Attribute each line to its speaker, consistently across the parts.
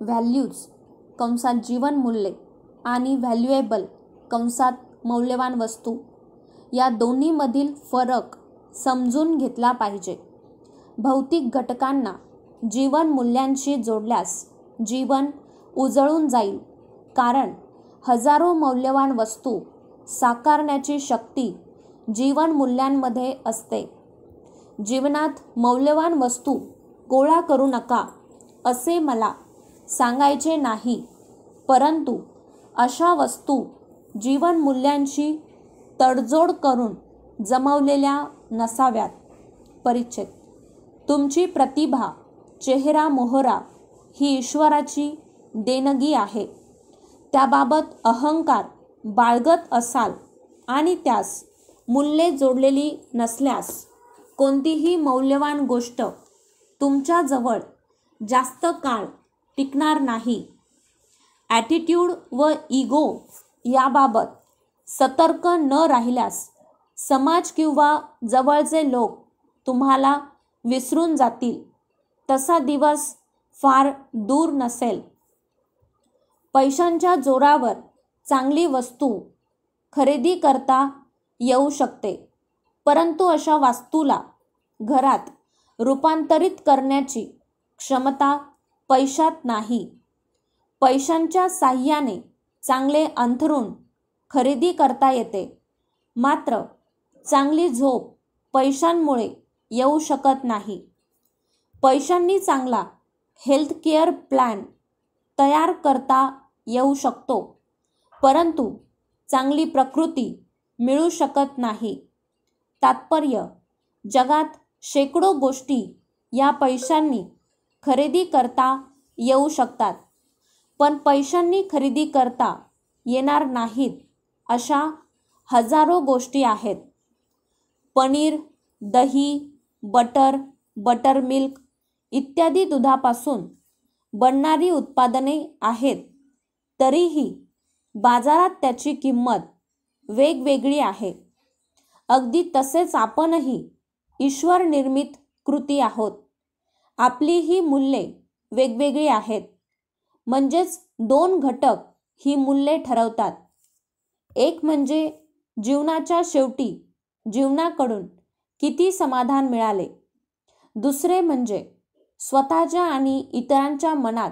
Speaker 1: Values कंसात जीवन मूल्ये आणि व्हॅल्युएबल कंसात मौल्यवान वस्तू या दोन्हीमधील फरक समजून घेतला पाहिजे. भौतिक घटकांना जीवन मूल्यांशी जोडल्यास जीवन उजळून जाईल, कारण हजारो मौल्यवान वस्तू साकारण्याची शक्ती जीवन मूल्यांमध्ये असते. जीवनात मौल्यवान वस्तू गोळा करू नका असे मला सांगायचे नाही, परंतु अशा वस्तू जीवन मूल्यांशी तडजोड करून जमवलेल्या नसाव्यात. परिच्छेद. तुमची प्रतिभा, चेहरा मोहरा ही ईश्वराची देणगी आहे. त्याबाबत अहंकार बाळगत असाल आणि त्यास मूल्ये जोडलेली नसल्यास कोणतीही मौल्यवान गोष्ट तुमच्याजवळ जास्त काळ टिकणार नाही. ॲटिट्यूड व इगो याबाबत सतर्क न राहिल्यास समाज किंवा जवळचे लोक तुम्हाला विसरून जातील. तसा दिवस फार दूर नसेल. पैशांच्या जोरावर चांगली वस्तू खरेदी करता येऊ शकते, परंतु अशा वस्तूला घरात रूपांतरित करण्याची क्षमता पैशात नाही. पैशांच्या साह्याने चांगले अंथरूण खरेदी करता येते, मात्र चांगली झोप पैशांमुळे येऊ शकत नाही. पैशांनी चांगला हेल्थकेअर प्लॅन तयार करता येऊ शकतो, परंतु चांगली प्रकृती मिळू शकत नाही. तात्पर्य: जगात शेकडो गोष्टी या पैशांनी खरेदी करता येऊ शकतात, पण पैशांनी खरेदी करता येणार नाहीत अशा हजारो गोष्टी आहेत. पनीर, दही, बटर, बटरमिल्क इत्यादी दुधापासून बनणारी उत्पादने आहेत, तरीही बाजारात त्याची किंमत वेगवेगळी आहे. अगदी तसेच आपणही ईश्वर निर्मित कृती आहोत. आपली ही मूल्ये वेगवेगळी आहेत. म्हणजेच दोन घटक ही मूल्ये ठरवतात. एक म्हणजे जीवनाच्या शेवटी जीवनाकडून किती समाधान मिळाले. दुसरे म्हणजे स्वतःच्या आणि इतरांच्या मनात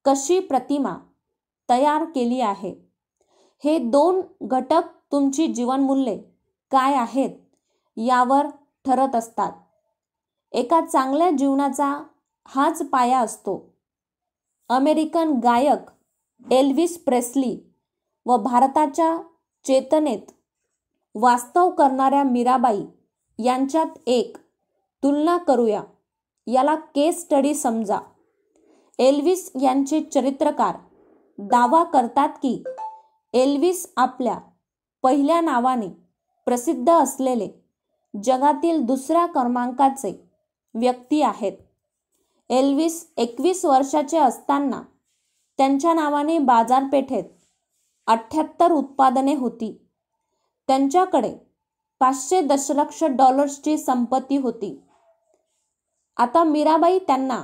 Speaker 1: कशी प्रतिमा तयार केली आहे. हे दोन घटक तुमची जीवनमूल्ये काय आहेत यावर ठरत असतात. एका चांगल्या जीवनाचा हाच पाया असतो. अमेरिकन गायक एल्विस प्रेस्ली व भारताच्या चेतनेत वास्तव करणाऱ्या मीराबाई यांच्यात एक तुलना करूया. याला केस स्टडी समजा. एल्विस यांचे चरित्रकार दावा करतात की एल्विस आपल्या पहिल्या नावाने प्रसिद्ध असलेले जगातील दुसऱ्या क्रमांकाचे व्यक्ती आहेत. एल्विस 21 वर्षाचे असताना त्यांच्या नावाने बाजारपेठेत 78 उत्पादने होती. त्यांच्याकडे 500 दशलक्ष डॉलर्सची संपत्ती होती. आता मीराबाई त्यांना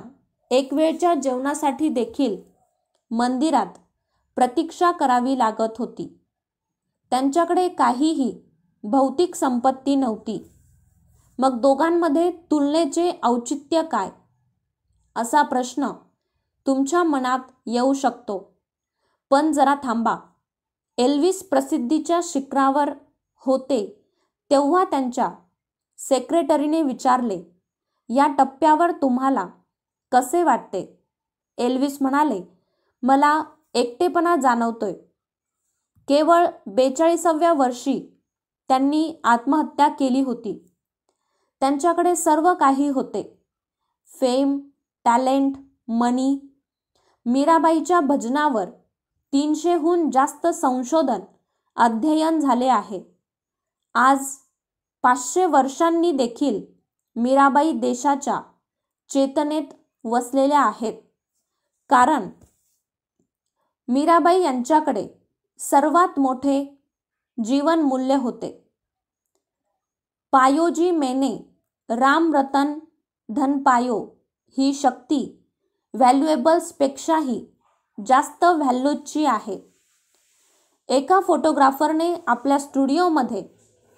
Speaker 1: एक वेळच्या जेवणासाठी देखील मंदिरात प्रतीक्षा करावी लागत होती. त्यांच्याकडे काहीही भौतिक संपत्ती नव्हती. मग दोघांमध्ये तुलनेचे औचित्य काय, असा प्रश्न तुमच्या मनात येऊ शकतो. पण जरा थांबा. एल्विस प्रसिद्धीच्या शिखरावर होते तेव्हा त्यांच्या सेक्रेटरीने विचारले, या टप्प्यावर तुम्हाला कसे वाटते? एल्विस म्हणाले, मला एकटेपणा जाणवतोय. केवळ 42व्या वर्षी त्यांनी आत्महत्या केली होती. त्यांच्याकडे सर्व काही होते: फेम, टॅलेंट, मनी. मीराबाईच्या भजनावर 300हून जास्त संशोधन अध्ययन झाले आहे. आज 500 वर्षांनी देखील मीराबाई देशाच्या चेतनेत वसलेल्या आहेत, कारण मीराबाई यांच्याकडे सर्वात मोठे जीवन मूल्य होते. पायोजी मैंने राम रतन धन पायो ही शक्ती व्हॅल्युएबल्सपेक्षाही जास्त व्हॅल्यूची आहे. एका फोटोग्राफरने आपल्या स्टुडिओमध्ये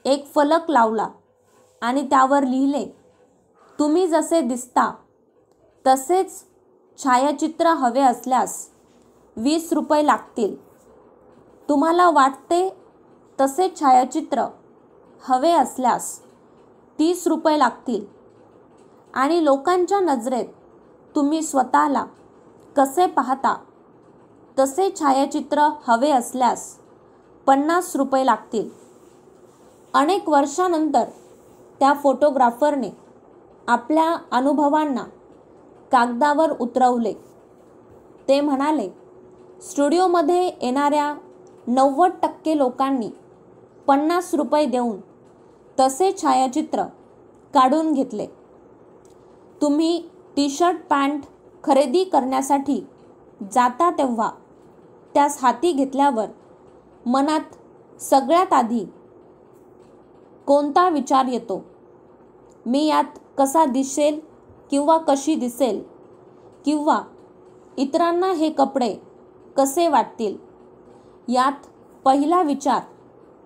Speaker 1: एक फलक लावला आणि त्यावर लिहिले, तुम्ही जसे दिसता तसेच छायाचित्र हवे असल्यास 20 रुपये लागतील. तुम्हाला वाटते तसे छायाचित्र हवे असल्यास 30 रुपये लागतील. आणि लोकांच्या नजरेत तुम्ही स्वतःला कसे पाहता तसे छायाचित्र हवे असल्यास 50 रुपये लागतील. अनेक वर्षानंतर त्या फोटोग्राफरने आपल्या अनुभवांना कागदावर उतरवले. ते म्हणाले, स्टुडिओमध्ये येणाऱ्या 90% लोकांनी 50 रुपये देऊन तसे छायाचित्र काढून घेतले. तुम्ही टी-शर्ट पॅन्ट खरेदी करण्यासाठी जाता तेव्हा त्यास हाती घेतल्यावर मनात सगळ्यात आधी कोणता विचार येतो? मी यात कसा दिसेल किंवा कशी दिसेल, किंवा इतरांना हे कपडे कसे वाटतील? यात पहिला विचार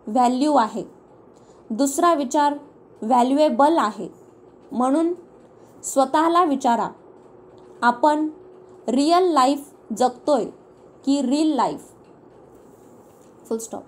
Speaker 1: व्हॅल्यू आहे, दुसरा विचार व्हॅल्युएबल आहे. म्हणून स्वतःला विचारा, आपण रिअल लाईफ जगतोय की रील लाईफ? फुल स्टॉप.